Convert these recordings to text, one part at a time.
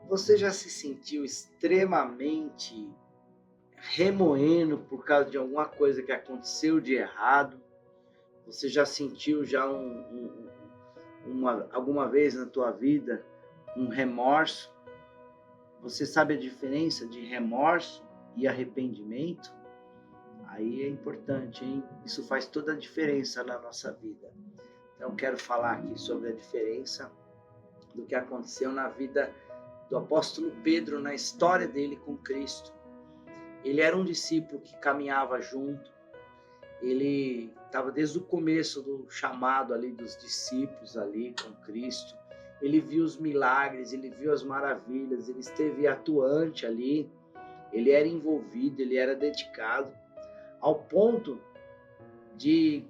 Você já se sentiu extremamente remoendo por causa de alguma coisa que aconteceu de errado? Você já sentiu já alguma vez na tua vida um remorso? Você sabe a diferença de remorso e arrependimento? Aí é importante, hein? Isso faz toda a diferença na nossa vida. Então, quero falar aqui sobre a diferença do que aconteceu na vida do apóstolo Pedro, na história dele com Cristo. Ele era um discípulo que caminhava junto, ele estava desde o começo do chamado ali dos discípulos ali com Cristo. Ele viu os milagres, ele viu as maravilhas, ele esteve atuante ali, ele era envolvido, ele era dedicado, ao ponto de,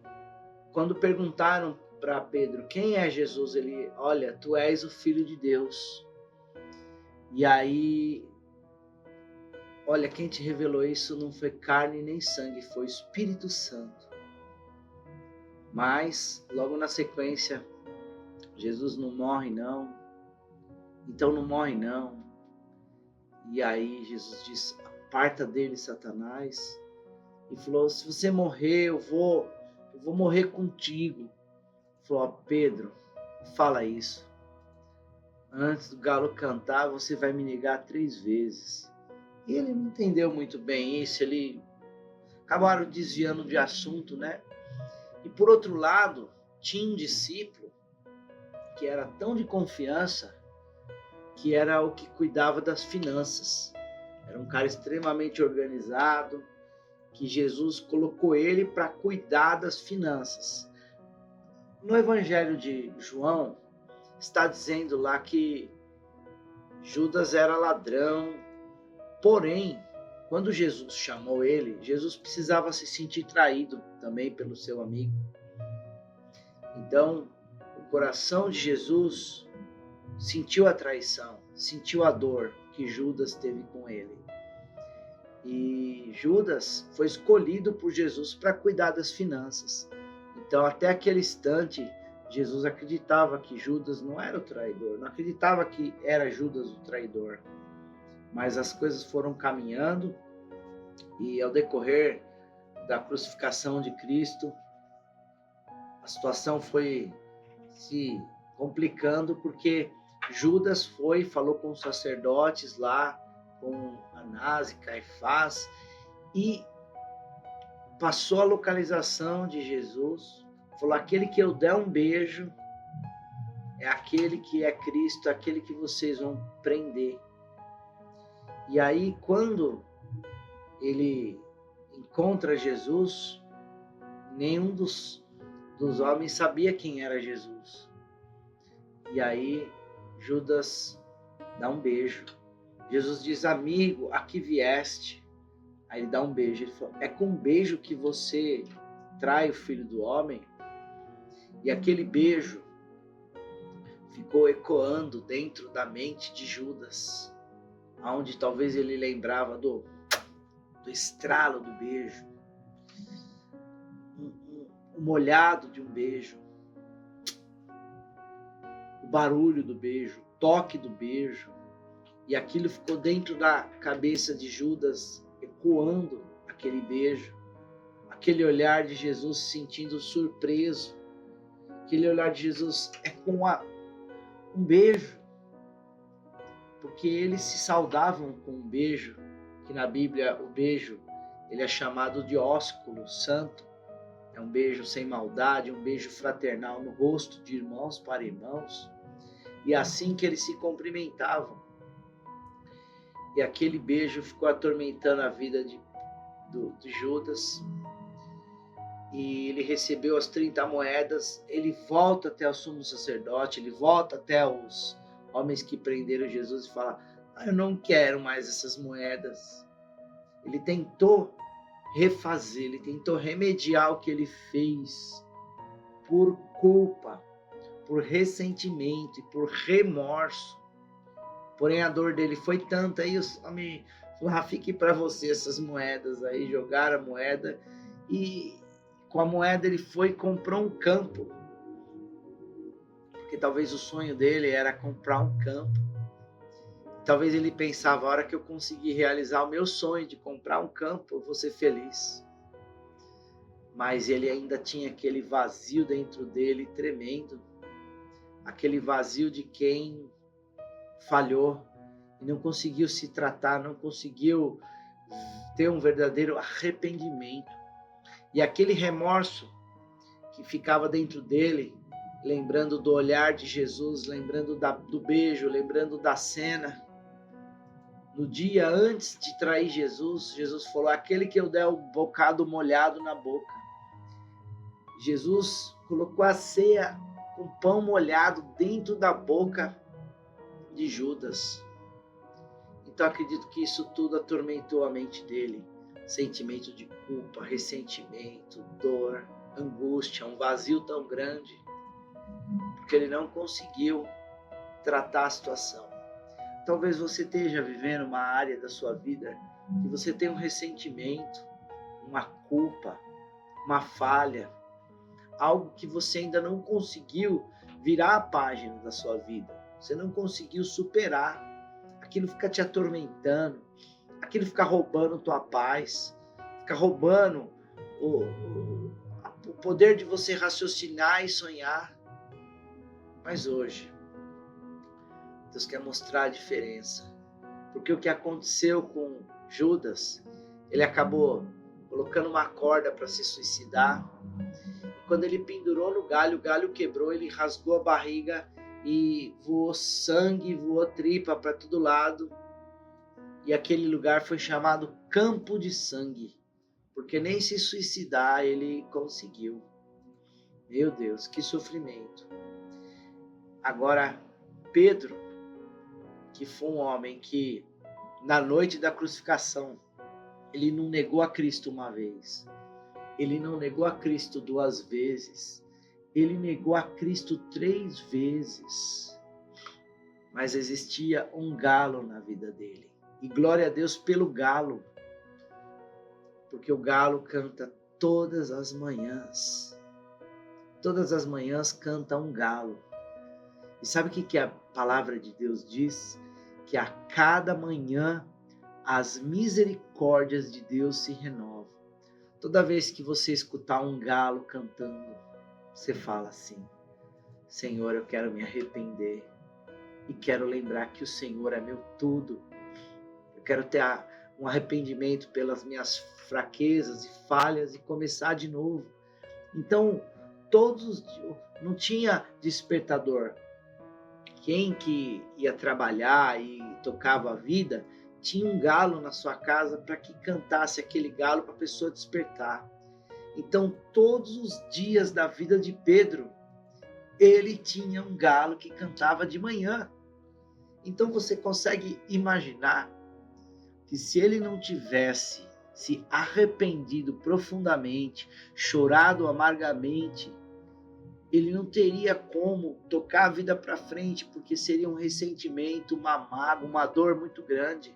quando perguntaram para Pedro quem é Jesus, ele, olha, tu és o Filho de Deus. E aí, olha, quem te revelou isso não foi carne nem sangue, foi o Espírito Santo. Mas, logo na sequência, Jesus não morre não, então não morre não. E aí Jesus diz, aparta dele, Satanás. E falou, se você morrer, eu vou morrer contigo. Falou, Pedro, fala isso. Antes do galo cantar, você vai me negar 3 vezes. E ele não entendeu muito bem isso, ele acabaram desviando de assunto, né? E por outro lado, tinha um discípulo que era tão de confiança, que era o que cuidava das finanças. Era um cara extremamente organizado, que Jesus colocou ele para cuidar das finanças. No Evangelho de João, está dizendo lá que Judas era ladrão, porém, quando Jesus chamou ele, Jesus precisava se sentir traído também pelo seu amigo. Então, o coração de Jesus sentiu a traição, sentiu a dor que Judas teve com ele. E Judas foi escolhido por Jesus para cuidar das finanças. Então, até aquele instante, Jesus acreditava que Judas não era o traidor, não acreditava que era Judas o traidor. Mas as coisas foram caminhando e ao decorrer da crucificação de Cristo, a situação foi se complicando porque Judas falou com os sacerdotes lá, com Anás e Caifás, e passou a localização de Jesus, falou, aquele que eu der um beijo é aquele que é Cristo, aquele que vocês vão prender. E aí, quando ele encontra Jesus, nenhum dos homens sabia quem era Jesus. E aí, Judas dá um beijo. Jesus diz, amigo, aqui vieste. Aí ele dá um beijo. Ele fala, é com um beijo que você trai o Filho do Homem? E aquele beijo ficou ecoando dentro da mente de Judas, onde talvez ele lembrava do estralo do beijo, o molhado de um beijo, o barulho do beijo, o toque do beijo. E aquilo ficou dentro da cabeça de Judas, ecoando aquele beijo, aquele olhar de Jesus se sentindo surpreso, aquele olhar de Jesus é com um beijo, porque eles se saudavam com um beijo, que na Bíblia o beijo ele é chamado de ósculo santo, é um beijo sem maldade, um beijo fraternal no rosto de irmãos para irmãos, e assim que eles se cumprimentavam. E aquele beijo ficou atormentando a vida de Judas. E ele recebeu as 30 moedas, ele volta até o sumo sacerdote, ele volta até os homens que prenderam Jesus e fala, eu não quero mais essas moedas. Ele tentou refazer, ele tentou remediar o que ele fez por culpa, por ressentimento e por remorso. Porém, a dor dele foi tanta, aí os homens falaram, fique para você essas moedas aí, jogaram a moeda, e com a moeda ele foi e comprou um campo, porque talvez o sonho dele era comprar um campo. Talvez ele pensava, a hora que eu conseguir realizar o meu sonho de comprar um campo, eu vou ser feliz. Mas ele ainda tinha aquele vazio dentro dele tremendo. Aquele vazio de quem falhou e não conseguiu se tratar, não conseguiu ter um verdadeiro arrependimento. E aquele remorso que ficava dentro dele, lembrando do olhar de Jesus, lembrando do beijo, lembrando da cena. No dia antes de trair Jesus, Jesus falou, aquele que eu der o bocado molhado na boca. Jesus colocou a ceia com pão molhado dentro da boca de Judas. Então acredito que isso tudo atormentou a mente dele. Sentimento de culpa, ressentimento, dor, angústia, um vazio tão grande, porque ele não conseguiu tratar a situação. Talvez você esteja vivendo uma área da sua vida que você tem um ressentimento, uma culpa, uma falha, algo que você ainda não conseguiu virar a página da sua vida. Você não conseguiu superar. Aquilo fica te atormentando, aquilo fica roubando tua paz, fica roubando o poder de você raciocinar e sonhar. Mas hoje, Deus quer mostrar a diferença. Porque o que aconteceu com Judas, ele acabou colocando uma corda para se suicidar. E quando ele pendurou no galho, o galho quebrou, ele rasgou a barriga e voou sangue, voou tripa para todo lado. E aquele lugar foi chamado Campo de Sangue, porque nem se suicidar ele conseguiu. Meu Deus, que sofrimento. Agora, Pedro, que foi um homem que, na noite da crucificação, ele não negou a Cristo uma vez, ele não negou a Cristo 2 vezes, ele negou a Cristo 3 vezes, mas existia um galo na vida dele, e glória a Deus pelo galo, porque o galo canta todas as manhãs canta um galo. E sabe o que a palavra de Deus diz? Que a cada manhã as misericórdias de Deus se renovam. Toda vez que você escutar um galo cantando, você fala assim, Senhor, eu quero me arrepender e quero lembrar que o Senhor é meu tudo. Eu quero ter um arrependimento pelas minhas fraquezas e falhas e começar de novo. Então, todos os dias, não tinha despertador. Quem que ia trabalhar e tocava a vida, tinha um galo na sua casa para que cantasse aquele galo para a pessoa despertar. Então, todos os dias da vida de Pedro, ele tinha um galo que cantava de manhã. Então, você consegue imaginar que se ele não tivesse se arrependido profundamente, chorado amargamente, ele não teria como tocar a vida para frente, porque seria um ressentimento, uma mágoa, uma dor muito grande.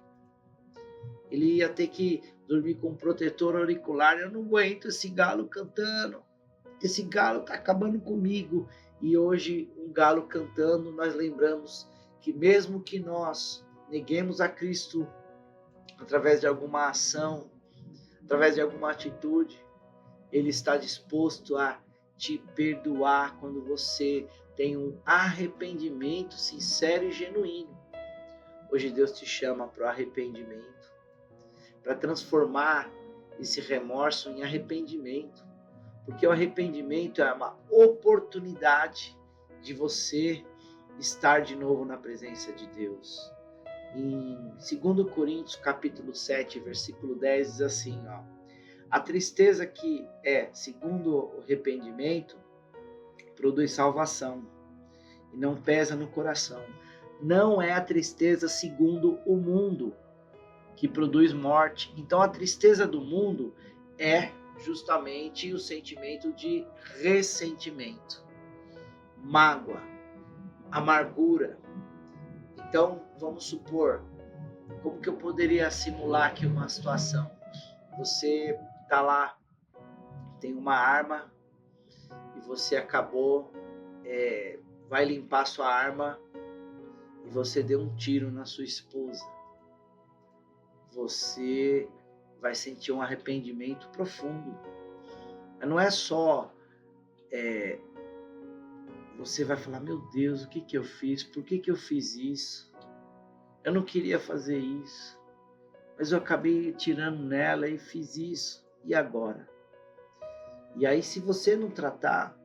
Ele ia ter que dormir com um protetor auricular. Eu não aguento esse galo cantando. Esse galo está acabando comigo. E hoje, um galo cantando, nós lembramos que mesmo que nós neguemos a Cristo através de alguma ação, através de alguma atitude, Ele está disposto a te perdoar quando você tem um arrependimento sincero e genuíno. Hoje Deus te chama para o arrependimento, para transformar esse remorso em arrependimento, porque o arrependimento é uma oportunidade de você estar de novo na presença de Deus. Em 2 Coríntios capítulo 7, versículo 10, diz assim, a tristeza que é segundo o arrependimento produz salvação e não pesa no coração. Não é a tristeza segundo o mundo que produz morte. Então a tristeza do mundo é justamente o sentimento de ressentimento, mágoa, amargura. Então vamos supor, como que eu poderia simular aqui uma situação? Você está lá, tem uma arma e você acabou, vai limpar sua arma e você deu um tiro na sua esposa, você vai sentir um arrependimento profundo. Mas não é só você vai falar, meu Deus, o que eu fiz? Por que eu fiz isso? Eu não queria fazer isso, mas eu acabei tirando nela e fiz isso. E agora? E aí, se você não tratar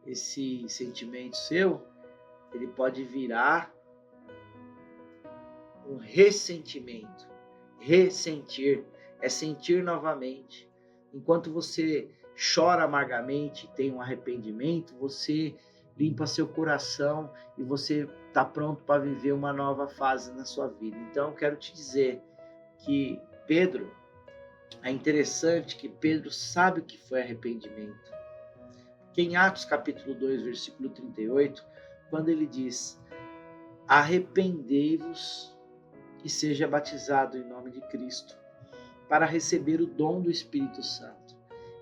esse sentimento seu, ele pode virar um ressentimento. Ressentir é sentir novamente. Enquanto você chora amargamente, tem um arrependimento, você limpa seu coração e você está pronto para viver uma nova fase na sua vida. Então, eu quero te dizer que Pedro, é interessante que Pedro sabe o que foi arrependimento. Porque em Atos capítulo 2, versículo 38, quando ele diz, arrependei-vos e seja batizado em nome de Cristo, para receber o dom do Espírito Santo.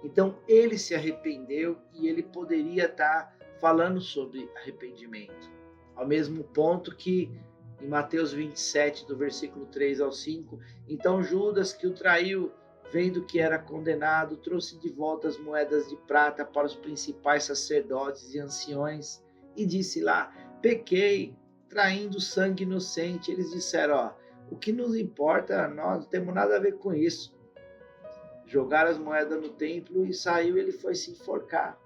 Então, ele se arrependeu e ele poderia estar falando sobre arrependimento. Ao mesmo ponto que em Mateus 27, do versículo 3 ao 5, então Judas, que o traiu, vendo que era condenado, trouxe de volta as moedas de prata para os principais sacerdotes e anciões e disse lá, pequei, traindo sangue inocente. Eles disseram, o que nos importa, nós não temos nada a ver com isso. Jogaram as moedas no templo e saiu, ele foi se enforcar.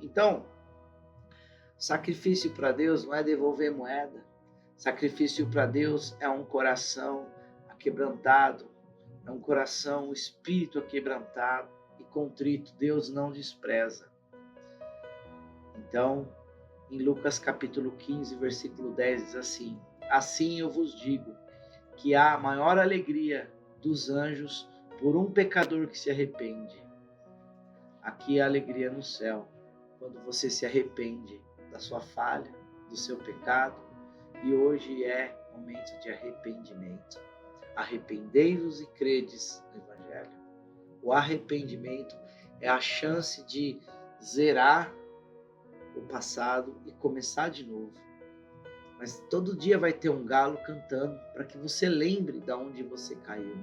Então, sacrifício para Deus não é devolver moeda. Sacrifício para Deus é um coração aquebrantado, é um coração, um espírito aquebrantado e contrito. Deus não despreza. Então, em Lucas capítulo 15, versículo 10, diz assim, assim eu vos digo, que há maior alegria dos anjos por um pecador que se arrepende. Aqui é a alegria no céu, quando você se arrepende da sua falha, do seu pecado, e hoje é momento de arrependimento. Arrependei-vos e credes no Evangelho. O arrependimento é a chance de zerar o passado e começar de novo. Mas todo dia vai ter um galo cantando para que você lembre de onde você caiu.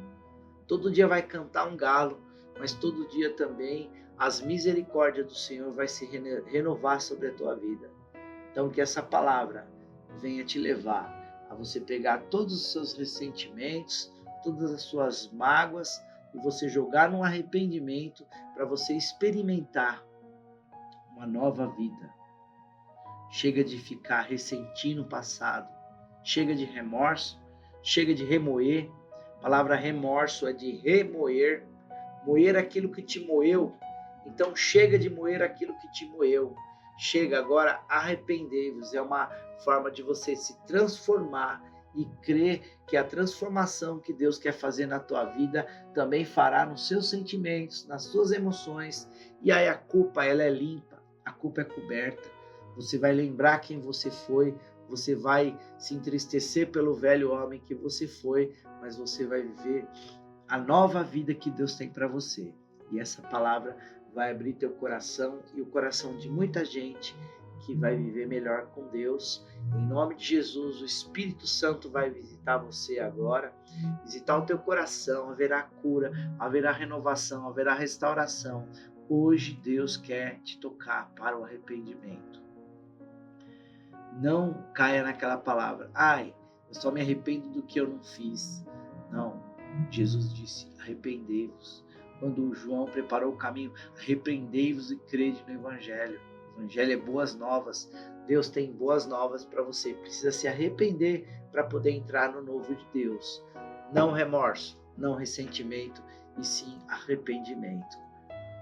Todo dia vai cantar um galo, mas todo dia também as misericórdias do Senhor vai se renovar sobre a tua vida. Então que essa palavra venha te levar a você pegar todos os seus ressentimentos, todas as suas mágoas e você jogar num arrependimento para você experimentar uma nova vida. Chega de ficar ressentindo o passado. Chega de remorso. Chega de remoer. A palavra remorso é de remoer. Moer aquilo que te moeu. Então chega de moer aquilo que te moeu. Chega agora, arrependei-vos. É uma forma de você se transformar e crer que a transformação que Deus quer fazer na tua vida também fará nos seus sentimentos, nas suas emoções. E aí a culpa, ela é limpa. A culpa é coberta. Você vai lembrar quem você foi, você vai se entristecer pelo velho homem que você foi, mas você vai viver a nova vida que Deus tem para você. E essa palavra vai abrir teu coração e o coração de muita gente que vai viver melhor com Deus. Em nome de Jesus, o Espírito Santo vai visitar você agora, visitar o teu coração, haverá cura, haverá renovação, haverá restauração. Hoje Deus quer te tocar para o arrependimento. Não caia naquela palavra, eu só me arrependo do que eu não fiz. Não, Jesus disse, arrependei-vos. Quando João preparou o caminho, arrependei-vos e crede no Evangelho. O Evangelho é boas novas. Deus tem boas novas para você. Precisa se arrepender para poder entrar no novo de Deus. Não remorso, não ressentimento, e sim arrependimento.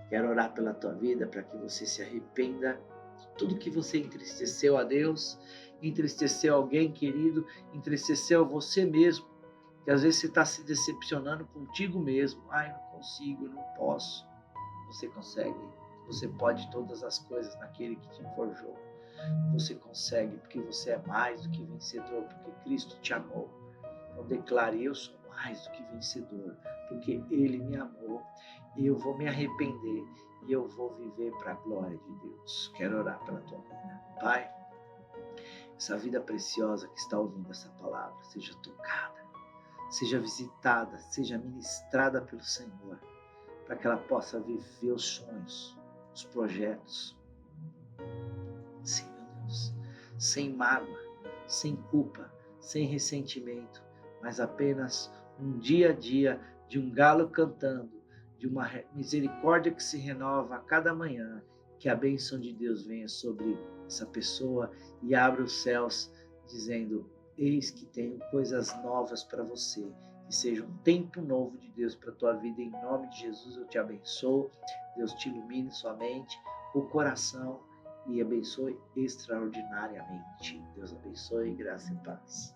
Quero orar pela tua vida para que você se arrependa de tudo que você entristeceu a Deus, entristeceu alguém querido, entristeceu você mesmo, que às vezes você está se decepcionando contigo mesmo. Eu não consigo, eu não posso. Você consegue, você pode todas as coisas naquele que te forjou. Você consegue, porque você é mais do que vencedor, porque Cristo te amou. Então declare, eu sou mais do que vencedor, porque Ele me amou, e eu vou me arrepender, e eu vou viver para a glória de Deus. Quero orar pela tua vida. Pai, essa vida preciosa que está ouvindo essa palavra seja tocada, seja visitada, seja ministrada pelo Senhor, para que ela possa viver os sonhos, os projetos. Sim, meu Deus, sem mágoa, sem culpa, sem ressentimento, mas apenas um dia a dia de um galo cantando, de uma misericórdia que se renova a cada manhã, que a bênção de Deus venha sobre essa pessoa e abra os céus, dizendo: eis que tenho coisas novas para você, que seja um tempo novo de Deus para a tua vida. Em nome de Jesus eu te abençoo, Deus te ilumine sua mente, o coração, e abençoe extraordinariamente. Deus abençoe, graça e paz.